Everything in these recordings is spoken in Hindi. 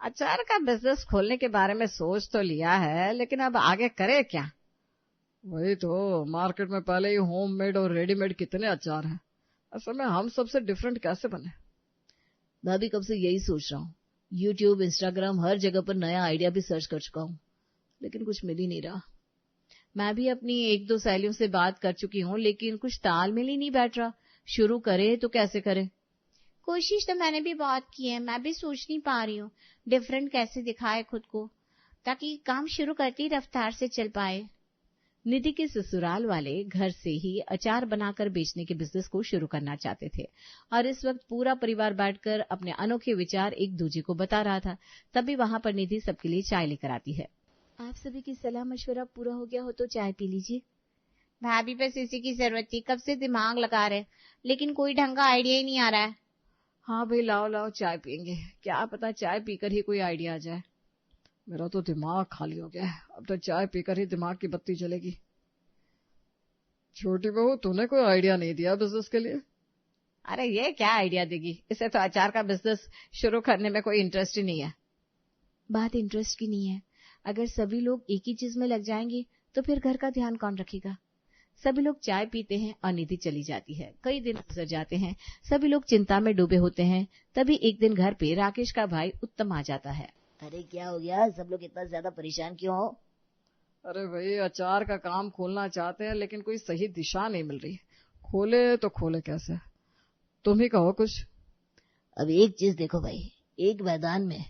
अचार का बिजनेस खोलने के बारे में सोच तो लिया है, लेकिन अब आगे करे क्या? वही तो, मार्केट में पहले ही होममेड और रेडीमेड कितने अचार हैं। असल में हम सबसे डिफरेंट कैसे बने? मैं भी कब से यही सोच रहा हूँ। यूट्यूब, इंस्टाग्राम, हर जगह पर नया आइडिया भी सर्च कर चुका हूँ, लेकिन कुछ मिल ही नहीं रहा। मैं भी अपनी 1-2 सहेलियों से बात कर चुकी हूँ, लेकिन कुछ तालमेल ही नहीं बैठ रहा। शुरू करे तो कैसे करे? कोशिश तो मैंने भी बहुत की है, मैं भी सोच नहीं पा रही हूँ डिफरेंट कैसे दिखाए खुद को, ताकि काम शुरू करती रफ्तार से चल पाए। निधि के ससुराल वाले घर से ही अचार बनाकर बेचने के बिजनेस को शुरू करना चाहते थे और इस वक्त पूरा परिवार बैठकर अपने अनोखे विचार एक दूसरे को बता रहा था। तभी वहां पर निधि सबके लिए चाय लेकर आती है। आप सभी की सलाह मशवरा पूरा हो गया हो तो चाय पी लीजिए। भाभी बस इसी की जरूरत थी, कब से दिमाग लगा रहे लेकिन कोई ढंग का आइडिया ही नहीं आ रहा है। हाँ भाई, लाओ लाओ चाय पियेंगे, क्या पता चाय पीकर ही कोई आइडिया आ जाए। मेरा तो दिमाग खाली हो गया है, अब तो चाय पीकर ही दिमाग की बत्ती जलेगी। छोटी बहू, तूने कोई आइडिया नहीं दिया बिजनेस के लिए? अरे ये क्या आइडिया देगी, इसे तो अचार का बिजनेस शुरू करने में कोई इंटरेस्ट ही नहीं है। बात इंटरेस्ट की नहीं है, अगर सभी लोग एक ही चीज में लग जाएंगे तो फिर घर का ध्यान कौन रखेगा। सभी लोग चाय पीते हैं और निधि चली जाती है। कई दिन गुजर जाते हैं, सभी लोग चिंता में डूबे होते हैं। तभी एक दिन घर पे राकेश का भाई उत्तम आ जाता है। अरे क्या हो गया, सब लोग इतना ज्यादा परेशान क्यों हो? अरे भाई, अचार का काम खोलना चाहते हैं लेकिन कोई सही दिशा नहीं मिल रही। खोले तो खोले कैसे? तुम ही कहो कुछ। अब एक चीज देखो भाई, एक मैदान में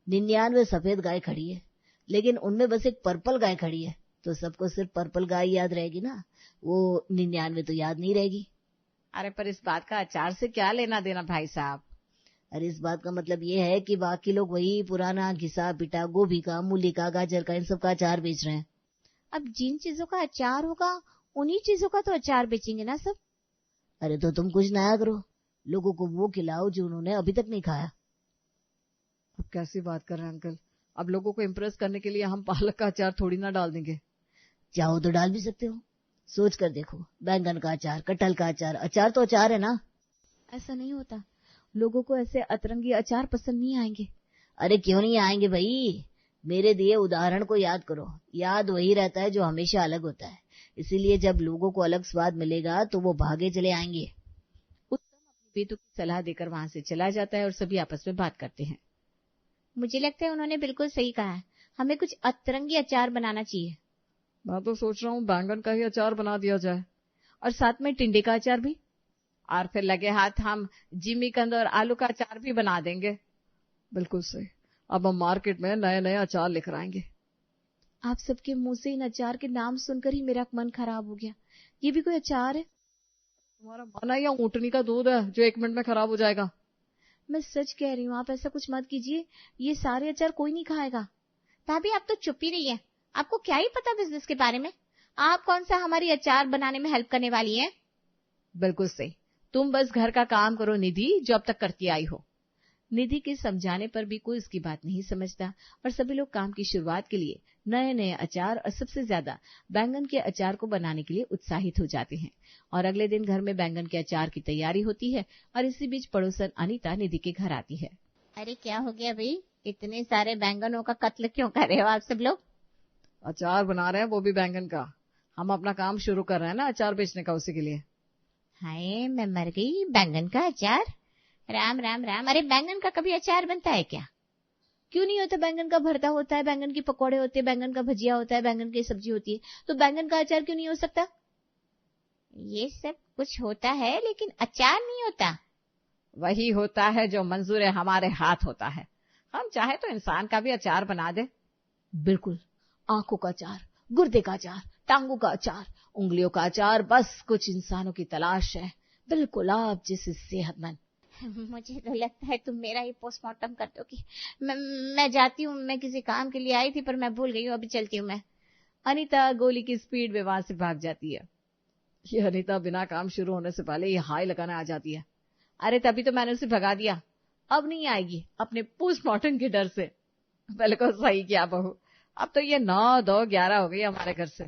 99 सफेद गाय खड़ी है, लेकिन उनमें बस एक पर्पल गाय खड़ी है, तो सबको सिर्फ पर्पल गाय याद रहेगी ना, वो 99 तो याद नहीं रहेगी। अरे पर इस बात का अचार से क्या लेना देना भाई साहब? अरे इस बात का मतलब ये है कि बाकी लोग वही पुराना घिसा पिटा गोभी का, मूली का, गाजर का, इन सब का अचार बेच रहे हैं। अब जिन चीजों का अचार होगा उन्हीं चीजों का तो अचार बेचेंगे ना सब। अरे तो तुम कुछ नया करो, लोगों को वो खिलाओ जो उन्होंने अभी तक नहीं खाया। अब कैसी बात कर रहे हैं अंकल? अब लोगों को इम्प्रेस करने के लिए हम पालक का अचार थोड़ी ना डाल देंगे। चाहो तो डाल भी सकते हो, सोच कर देखो, बैंगन का अचार, कटहल का अचार, अचार तो अचार है ना। ऐसा नहीं होता, लोगों को ऐसे अतरंगी अचार पसंद नहीं आएंगे। अरे क्यों नहीं आएंगे भाई, मेरे दिए उदाहरण को याद करो, याद वही रहता है जो हमेशा अलग होता है, इसीलिए जब लोगों को अलग स्वाद मिलेगा तो वो भागे चले आएंगे। उत्तम अपनी बेटों की सलाह देकर वहां से चला जाता है और सभी आपस में बात करते हैं। मुझे लगता है उन्होंने बिल्कुल सही कहा है, हमें कुछ अतरंगी अचार बनाना चाहिए। मैं तो सोच रहा हूँ बैंगन का ही अचार बना दिया जाए, और साथ में टिंडे का अचार भी, और फिर लगे हाथ हम जिमीकंद और आलू का अचार भी बना देंगे। बिल्कुल सही, अब हम मार्केट में नए नए अचार लेकर आएंगे। आप सबके मुंह से इन अचार के नाम सुनकर ही मेरा मन खराब हो गया। ये भी कोई अचार है? तुम्हारा मन है या ऊँटनी का दूध है जो 1 मिनट में खराब हो जाएगा? मैं सच कह रही हूँ, आप ऐसा कुछ मत कीजिए, ये सारे अचार कोई नहीं खाएगा। भाभी आप तो चुप ही रहिए, आपको क्या ही पता बिजनेस के बारे में, आप कौन सा हमारी अचार बनाने में हेल्प करने वाली हैं। बिल्कुल सही, तुम बस घर का काम करो निधि, जो अब तक करती आई हो। निधि के समझाने पर भी कोई उसकी बात नहीं समझता और सभी लोग काम की शुरुआत के लिए नए नए अचार और सबसे ज्यादा बैंगन के अचार को बनाने के लिए उत्साहित हो जाते हैं। और अगले दिन घर में बैंगन के अचार की तैयारी होती है और इसी बीच पड़ोसन अनीता निधि के घर आती है। अरे क्या हो गया भाई, इतने सारे बैंगनों का कत्ल क्यों कर रहे हो आप सब लोग? अचार बना रहे हैं, वो भी बैंगन का। हम अपना काम शुरू कर रहे हैं ना अचार बेचने का, उसी के लिए। हाय मैं मर गई, बैंगन का अचार, राम राम राम। अरे बैंगन का कभी अचार बनता है क्या? क्यों नहीं होता? बैंगन का भरता होता है, बैंगन के पकौड़े होते हैं, बैंगन का भजिया होता है, बैंगन की सब्जी होती है, तो बैंगन का अचार क्यों नहीं हो सकता? ये सब कुछ होता है लेकिन अचार नहीं होता। वही होता है जो मंजूर हमारे हाथ होता है, हम चाहे तो इंसान का भी अचार बना दे। बिल्कुल, आंखों का अचार, गुर्दे का अचार, टांगों का अचार, उंगलियों का अचार, बस कुछ इंसानों की तलाश है, बिल्कुल आप जैसे सेहतमंद। मुझे तो लगता है तुम मेरा ही पोस्टमार्टम कर दोगी। मैं जाती हूँ, मैं किसी काम के लिए आई थी पर मैं भूल गई हूँ, अभी चलती हूँ मैं। अनीता गोली की स्पीड में वहां से भाग जाती है। ये अनीता बिना काम शुरू होने से पहले ये हाय लगाने आ जाती है। अरे तभी तो मैंने उसे भगा दिया, अब नहीं आएगी अपने पोस्टमार्टम के डर से। बिल्कुल सही किया बहू, अब तो ये 9-2-11 हो गई हमारे घर से।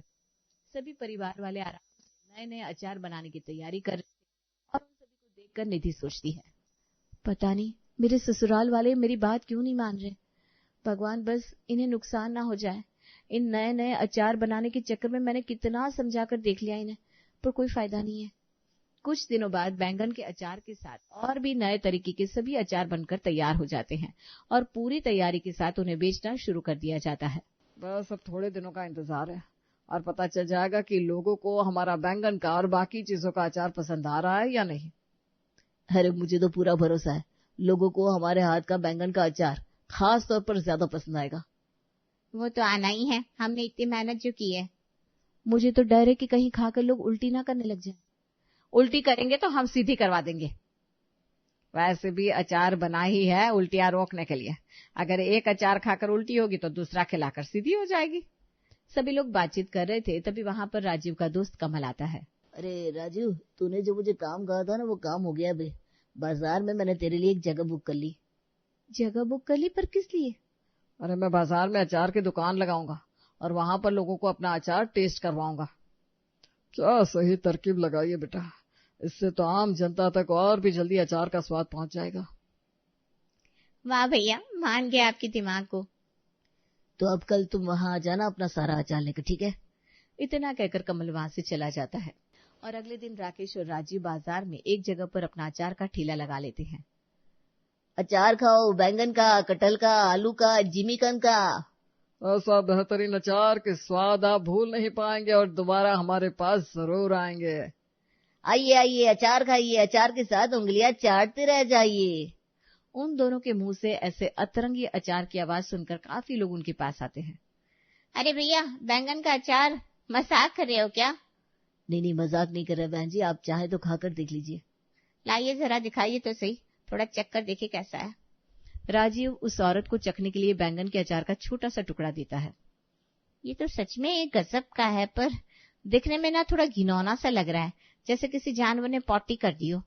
सभी परिवार वाले आराम से नए नए अचार बनाने की तैयारी कर रहे और उन सभी को देखकर निधि सोचती है, पता नहीं मेरे ससुराल वाले मेरी बात क्यों नहीं मान रहे। भगवान बस इन्हें नुकसान ना हो जाए। इन नए नए अचार बनाने के चक्कर में मैंने कितना समझाकर देख लिया इन्हें, पर कोई फायदा नहीं है। कुछ दिनों बाद बैंगन के अचार के साथ और भी नए तरीके के सभी अचार बनकर तैयार हो जाते हैं और पूरी तैयारी के साथ उन्हें बेचना शुरू कर दिया जाता है। बस अब थोड़े दिनों का इंतजार है और पता चल जाएगा कि लोगों को हमारा बैंगन का और बाकी चीजों का अचार पसंद आ रहा है या नहीं। अरे मुझे तो पूरा भरोसा है, लोगों को हमारे हाथ का बैंगन का अचार खास तौर पर ज्यादा पसंद आएगा। वो तो आना ही है, हमने इतनी मेहनत जो की है। मुझे तो डर है कि कहीं खाकर लोग उल्टी ना करने लग जाए। उल्टी करेंगे तो हम सीधी करवा देंगे। वैसे भी अचार बना ही है उल्टियां रोकने के लिए। अगर एक अचार खाकर उल्टी होगी तो दूसरा खिलाकर सीधी हो जाएगी। सभी लोग बातचीत कर रहे थे, तभी वहां पर राजीव का दोस्त कमल आता है। अरे राजीव, तूने जो मुझे काम कहा था ना, वो काम हो गया बे। बाजार में मैंने तेरे लिए एक जगह बुक कर ली। जगह बुक कर ली? पर किस लिए? अरे मैं बाजार में अचार की दुकान लगाऊंगा और वहां पर लोगों को अपना अचार टेस्ट करवाऊंगा। क्या सही तरकीब लगाई है बेटा, इससे तो आम जनता तक और भी जल्दी अचार का स्वाद पहुंच जाएगा। वाह भैया, मान गया आपके दिमाग को। तो अब कल तुम वहां आ जाना अपना सारा अचार लेकर, ठीक है? इतना कहकर कमल वहां से चला जाता है और अगले दिन राकेश और राजीव बाजार में एक जगह पर अपना अचार का ठेला लगा लेते हैं। अचार खाओ, बैंगन का, कटहल का, आलू का, जिमीकंद का। ऐसा बेहतरीन अचार के स्वाद आप भूल नहीं पाएंगे और दोबारा हमारे पास जरूर आएंगे। आइए आइए, अचार खाइए, अचार के साथ उंगलियां चाटते रह जाइए। उन दोनों के मुंह से ऐसे अतरंगी अचार की आवाज सुनकर काफी लोग उनके पास आते हैं। अरे भैया, बैंगन का अचार, मजाक कर रहे हो क्या? नहीं, मजाक नहीं कर रहे बहन जी, आप चाहे तो खाकर देख लीजिए। लाइए जरा दिखाइए तो सही, थोड़ा चख कर देखिए कैसा है। राजीव उस औरत को चखने के लिए बैंगन के अचार का छोटा सा टुकड़ा देता है। ये तो सच में एक गजब का है, पर दिखने में ना थोड़ा घिनौना सा लग रहा है, जैसे किसी जानवर ने पॉटी कर दी हो।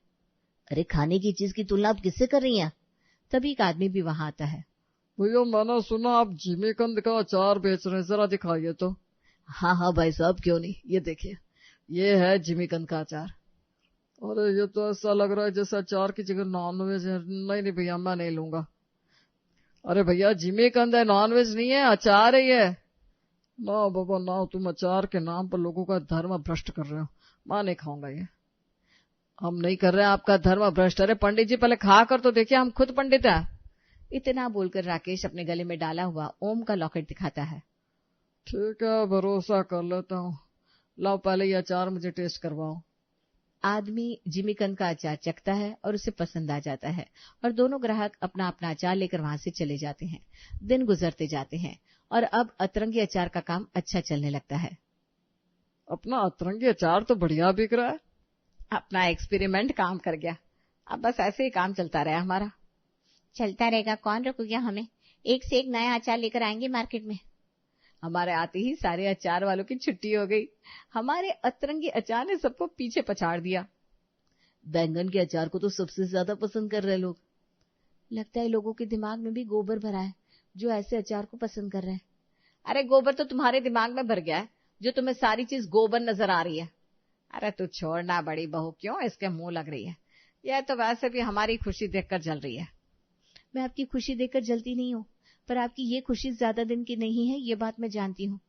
अरे खाने की चीज की तुलना आप किससे कर रही हैं? तभी एक आदमी भी वहां आता है। भैया मैंने सुना आप जिमीकंद का अचार बेच रहे हैं, जरा दिखाइए तो। हाँ भाई साहब, क्यों नहीं, ये देखिए, ये है जिमीकंद का अचार। अरे ये तो ऐसा लग रहा है जैसे अचार की जगह नॉनवेज है। नहीं भैया, मैं नहीं लूंगा। अरे भैया, जिमीकंद है, नॉनवेज नहीं है, अचार है ये। ना बाबा ना, तुम अचार के नाम पर लोगों का धर्म भ्रष्ट कर रहे हो। मैं नहीं खाऊंगा ये। हम नहीं कर रहे हैं आपका धर्म भ्रष्ट। अरे पंडित जी, पहले खा कर तो देखिए, हम खुद पंडित हैं। इतना बोलकर राकेश अपने गले में डाला हुआ ओम का लॉकेट दिखाता है। ठीक है, भरोसा कर लेता हूँ। लाओ पहले ये अचार मुझे टेस्ट करवाओ। आदमी जिमीकंद का अचार चखता है और उसे पसंद आ जाता है और दोनों ग्राहक अपना अपना अचार लेकर वहां से चले जाते हैं। दिन गुजरते जाते हैं और अब अतरंगी अचार का काम अच्छा चलने लगता है। अपना अतरंगी अचार तो बढ़िया बिक रहा है। अपना एक्सपेरिमेंट काम कर गया। अब बस ऐसे ही काम चलता रहा हमारा। चलता रहेगा, कौन रोक गया हमें। एक से एक नया अचार लेकर आएंगे मार्केट में। हमारे आते ही सारे अचार वालों की छुट्टी हो गई। हमारे अतरंगी अचार ने सबको पीछे पछाड़ दिया। बैंगन के अचार को तो सबसे ज्यादा पसंद कर रहे लोग। लगता है लोगों के दिमाग में भी गोबर भरा है, जो ऐसे अचार को पसंद कर रहे हैं। अरे गोबर तो तुम्हारे दिमाग में भर गया है, जो तुम्हें सारी चीज गोबर नजर आ रही है। अरे तू छोड़ना बड़ी बहू, क्यों इसके मुंह लग रही है। यह तो वैसे भी हमारी खुशी देखकर जल रही है। मैं आपकी खुशी देखकर जलती नहीं हूँ, पर आपकी ये खुशी ज्यादा दिन की नहीं है, ये बात मैं जानती हूँ।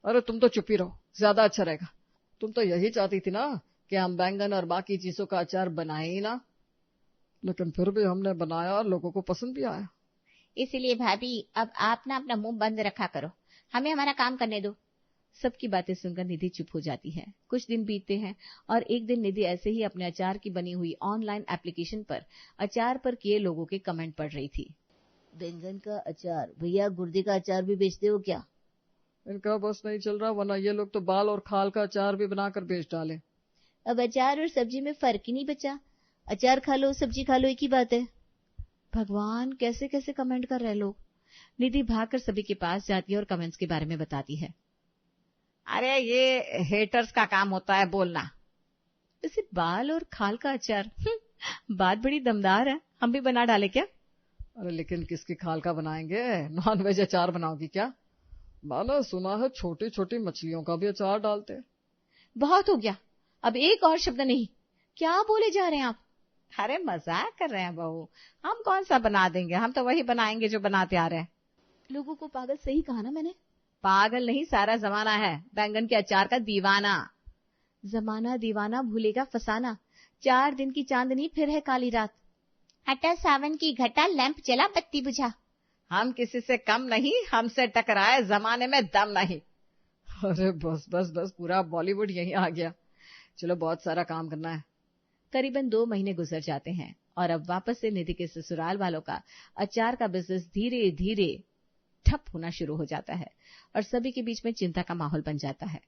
अरे तुम तो चुप ही रहो, ज्यादा अच्छा रहेगा। तुम तो यही चाहती थी ना कि हम बैंगन और बाकी चीजों का अचार बनाए ही ना, लेकिन फिर भी हमने बनाया और लोगों को पसंद भी आया। इसीलिए भाभी, अब आप ना अपना मुंह बंद रखा करो, हमें हमारा काम करने दो। सबकी बातें सुनकर निधि चुप हो जाती है। कुछ दिन बीतते हैं और एक दिन निधि ऐसे ही अपने अचार की बनी हुई ऑनलाइन एप्लीकेशन पर अचार पर किए लोगों के कमेंट पढ़ रही थी। बैंगन का अचार, भैया गुर्दे का अचार भी बेचते हो क्या? इनका बस नहीं चल रहा, वरना ये लोग तो बाल और खाल का अचार भी बनाकर बेच डाले। अब अचार और सब्जी में फर्क ही नहीं बचा। अचार खा लो, सब्जी खा लो, एक ही बात है। भगवान, कैसे कैसे कमेंट कर रहे लोग। निधि भागकर सभी के पास जाती है और कमेंट्स के बारे में बताती है। अरे ये हेटर्स का काम होता है बोलना। इसे बाल और खाल का अचार, बात बड़ी दमदार है, हम भी बना डाले क्या? अरे लेकिन किसकी खाल का बनाएंगे, नॉन वेज अचार बनाओगी क्या? मैंने सुना है छोटी छोटी मछलियों का भी अचार डालते। बहुत हो गया, अब एक और शब्द नहीं। क्या बोले जा रहे हैं आप? अरे मजाक कर रहे हैं बहू, हम कौन सा बना देंगे, हम तो वही बनाएंगे जो बनाते आ रहे हैं। लोगों को पागल सही कहा ना मैंने? पागल नहीं, सारा जमाना है बैंगन के अचार का दीवाना। जमाना दीवाना भूलेगा फसाना, 4 दिन की चांदनी फिर है काली रात। हटा सावन की घटा, लैंप जला बत्ती बुझा। हम किसी से कम नहीं, हमसे टकराए जमाने में दम नहीं। अरे बस बस बस, पूरा बॉलीवुड यहीं आ गया। चलो बहुत सारा काम करना है। करीबन 2 महीने गुजर जाते हैं और अब वापस से निधि के ससुराल वालों का अचार का बिजनेस धीरे धीरे ठप होना शुरू हो जाता है और सभी के बीच में चिंता का माहौल बन जाता है।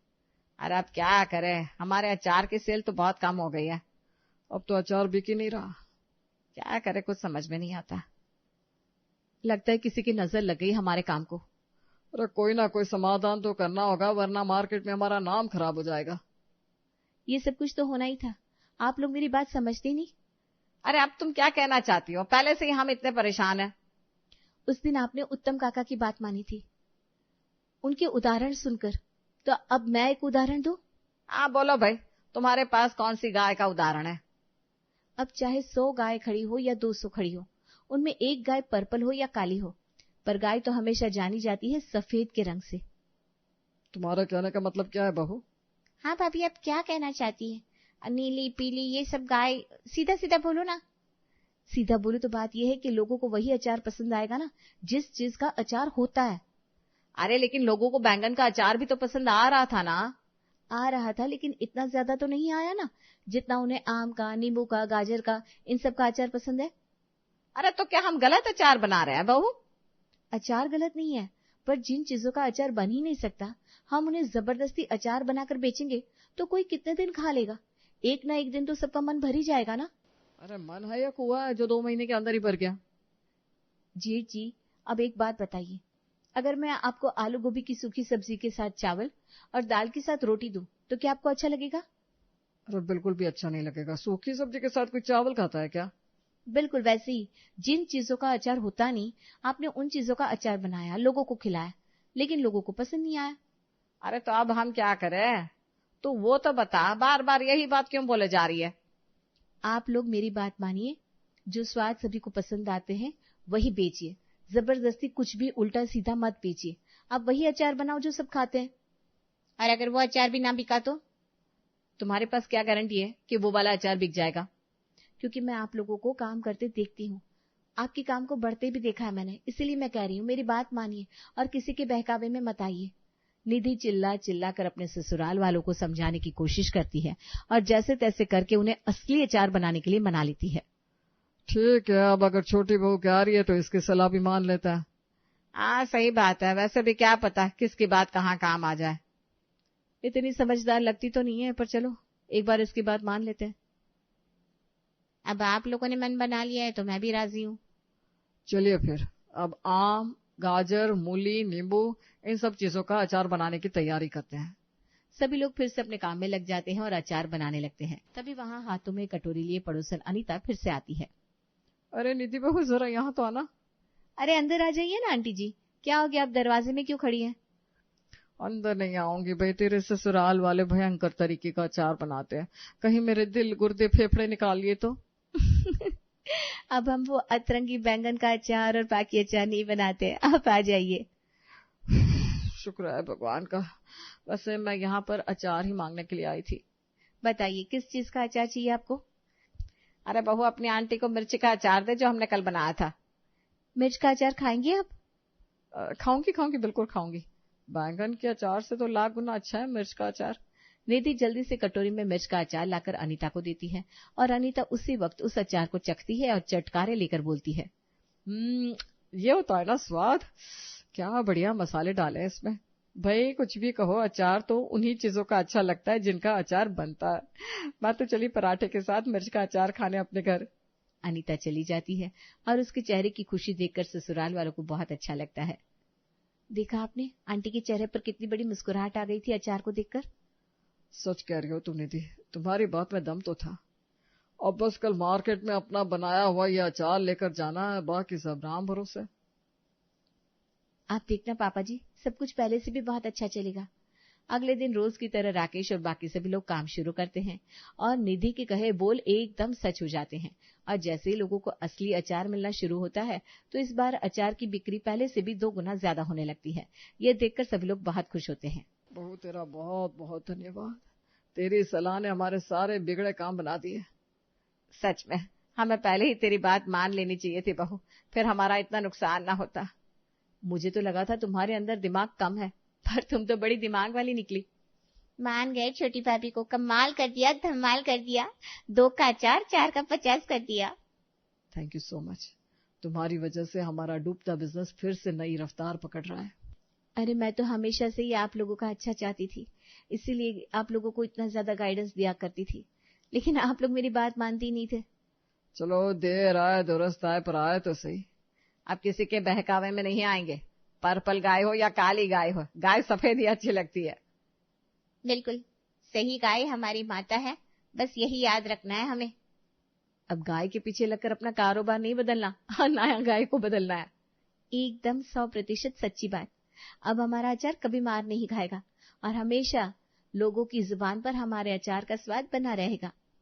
अरे अब क्या करें, हमारे अचार की सेल तो बहुत कम हो गई है। अब तो अचार बिक ही नहीं रहा। क्या करें, कुछ समझ में नहीं आता। लगता है किसी की नजर लग गई हमारे काम को। अरे कोई ना कोई समाधान तो करना होगा, वरना मार्केट में हमारा नाम खराब हो जाएगा। ये सब कुछ तो होना ही था, आप लोग मेरी बात समझते नहीं। अरे अब तुम क्या कहना चाहती हो? पहले से ही हम इतने परेशान हैं। उस दिन आपने उत्तम काका की बात मानी थी, उनके उदाहरण सुनकर, तो अब मैं एक उदाहरण दूं? हाँ बोलो भाई, तुम्हारे पास कौन सी गाय का उदाहरण है? अब चाहे 100 गाय खड़ी हो या 200 खड़ी हो, उनमें एक गाय पर्पल हो या काली हो, पर गाय तो हमेशा जानी जाती है सफेद के रंग से। तुम्हारा कहने का मतलब क्या है बहू? हाँ भाभी, अब क्या कहना चाहती है? नीली पीली ये सब गाय, सीधा सीधा बोलो ना। सीधा बोलो तो बात यह है कि लोगों को वही अचार पसंद आएगा ना जिस चीज का अचार होता है। अरे लेकिन लोगों को बैंगन का अचार भी तो पसंद आ रहा था ना। आ रहा था, लेकिन इतना ज्यादा तो नहीं आया ना जितना उन्हें आम का, नींबू का, गाजर का, इन सब का अचार पसंद है। अरे तो क्या हम गलत अचार बना रहे हैं बहू? अचार गलत नहीं है, पर जिन चीजों का अचार बन ही नहीं सकता, हम उन्हें जबरदस्ती अचार बनाकर बेचेंगे तो कोई कितने दिन खा लेगा? एक ना एक दिन तो सबका मन भर ही जाएगा ना। अरे मन है या कुआ है जो 2 महीने के अंदर ही भर गया? जी, अब एक बात बताइए, अगर मैं आपको आलू गोभी की सूखी सब्जी के साथ चावल और दाल के साथ रोटी दूं तो क्या आपको अच्छा लगेगा? अरे बिल्कुल भी अच्छा नहीं लगेगा। सूखी सब्जी के साथ कोई चावल खाता है क्या? बिल्कुल वैसे ही, जिन चीजों का अचार होता नहीं, आपने उन चीजों का अचार बनाया, लोगों को खिलाया, लेकिन लोगों को पसंद नहीं आया। अरे तो अब हम क्या करें? तो वो तो बता, बार बार यही बात क्यों बोले जा रही है? आप लोग मेरी बात मानिए, जो स्वाद सभी को पसंद आते हैं वही बेचिए, जबरदस्ती कुछ भी उल्टा सीधा मत बेचिए। आप वही अचार बनाओ जो सब खाते हैं। और अगर वो अचार भी ना बिका तो? तुम्हारे पास क्या गारंटी है कि वो वाला अचार बिक जाएगा? क्योंकि मैं आप लोगों को काम करते देखती हूँ, आपके काम को बढ़ते भी देखा है मैंने, इसीलिए मैं कह रही हूँ मेरी बात मानिए और किसी के बहकावे में मत आइए। निधि चिल्ला चिल्ला कर अपने ससुराल वालों को समझाने की कोशिश करती है और जैसे तैसे करके उन्हें असली अचार बनाने के लिए मना लेती है। ठीक है, अब अगर छोटी बहू कह रही है तो इसकी सलाह भी मान लेता है। हाँ सही बात है, वैसे भी क्या पता किसकी बात कहाँ काम आ जाए। इतनी समझदार लगती तो नहीं है, पर चलो एक बार इसकी बात मान लेते हैं। अब आप लोगों ने मन बना लिया है तो मैं भी राजी हूँ। चलिए फिर, अब आम, गाजर, मूली, नींबू, इन सब चीजों का अचार बनाने की तैयारी करते हैं। सभी लोग फिर से अपने काम में लग जाते हैं और अचार बनाने लगते हैं। तभी वहां हाथों में कटोरी लिए पड़ोसन अनीता फिर से आती है। अरे निधि बहू जरा यहाँ तो आना। अरे अंदर आ जाइए ना आंटी जी, क्या हो गया, आप दरवाजे में क्यों खड़ी हैं? अंदर नहीं आऊंगी भाई, तेरे ससुराल वाले भयंकर तरीके का अचार बनाते हैं, कहीं मेरे दिल गुर्दे फेफड़े निकाल लिए तो। अब हम वो अतरंगी बैंगन का अचार और बाकी अचार नहीं बनाते, आप आ जाइए। शुक्र है भगवान का। वैसे मैं यहाँ पर अचार ही मांगने के लिए आई थी। बताइए किस चीज का अचार चाहिए आपको? अरे बहू, अपनी आंटी को मिर्ची का अचार दे जो हमने कल बनाया था। मिर्च का अचार खाएंगे आप? खाऊंगी बिल्कुल खाऊंगी। बैंगन के अचार से तो लाख गुना अच्छा है मिर्च का अचार। निधि जल्दी से कटोरी में मिर्च का अचार लाकर अनीता को देती है और अनीता उसी वक्त उस अचार को चखती है और चटकारे लेकर बोलती है, ये होता है ना स्वाद, क्या बढ़िया मसाले डाले हैं इसमें। भाई कुछ भी कहो, अचार तो उन्हीं चीजों का अच्छा लगता है जिनका अचार बनता है। मैं तो चली पराठे के साथ मिर्च का अचार खाने अपने घर। अनीता चली जाती है और उसके चेहरे की खुशी देखकर ससुराल वालों को बहुत अच्छा लगता है। देखा आपने, आंटी के चेहरे पर कितनी बड़ी मुस्कुराहट आ गई थी अचार को देखकर। सच कह रही हो तुम निधि, तुम्हारी बात में दम तो था। अब बस कल मार्केट में अपना बनाया हुआ यह अचार लेकर जाना है, बाकी सब राम भरोसे। आप देखना पापा जी, सब कुछ पहले से भी बहुत अच्छा चलेगा। अगले दिन रोज की तरह राकेश और बाकी सभी लोग काम शुरू करते हैं और निधि के कहे बोल एकदम सच हो जाते हैं। और जैसे ही लोगों को असली अचार मिलना शुरू होता है तो इस बार अचार की बिक्री पहले से भी 2 गुना ज्यादा होने लगती है। ये देखकर सभी लोग बहुत खुश होते हैं। बहू तेरा बहुत बहुत धन्यवाद। तेरी सलाह ने हमारे सारे बिगड़े काम बना दिए। सच में हमें पहले ही तेरी बात मान लेनी चाहिए थी बहू, फिर हमारा इतना नुकसान ना होता। मुझे तो लगा था तुम्हारे अंदर दिमाग कम है, पर तुम तो बड़ी दिमाग वाली निकली। मान गए छोटी भाभी को, कमाल कर दिया, धमाल कर दिया। 2 का अचार 4 का 50 कर दिया। Thank you so much. तुम्हारी वजह से हमारा डूबता बिजनेस फिर से नई रफ्तार पकड़ रहा है। अरे मैं तो हमेशा से ही आप लोगों का अच्छा चाहती थी, इसीलिए आप लोगों को इतना ज्यादा गाइडेंस दिया करती थी, लेकिन आप लोग मेरी बात मानती नहीं थे। चलो देर आए दुरुस्त आए, पर आए तो सही। अब किसी के बहकावे में नहीं आएंगे। पर्पल गाय हो या काली गाय हो, गाय सफेद ही अच्छी लगती है। बिल्कुल सही, गाय हमारी माता है, बस यही याद रखना है हमें। अब गाय के पीछे लगकर अपना कारोबार नहीं बदलना, नया गाय को बदलना है। एकदम 100% सच्ची बात। अब हमारा अचार कभी मार नहीं खाएगा और हमेशा लोगों की जुबान पर हमारे अचार का स्वाद बना रहेगा।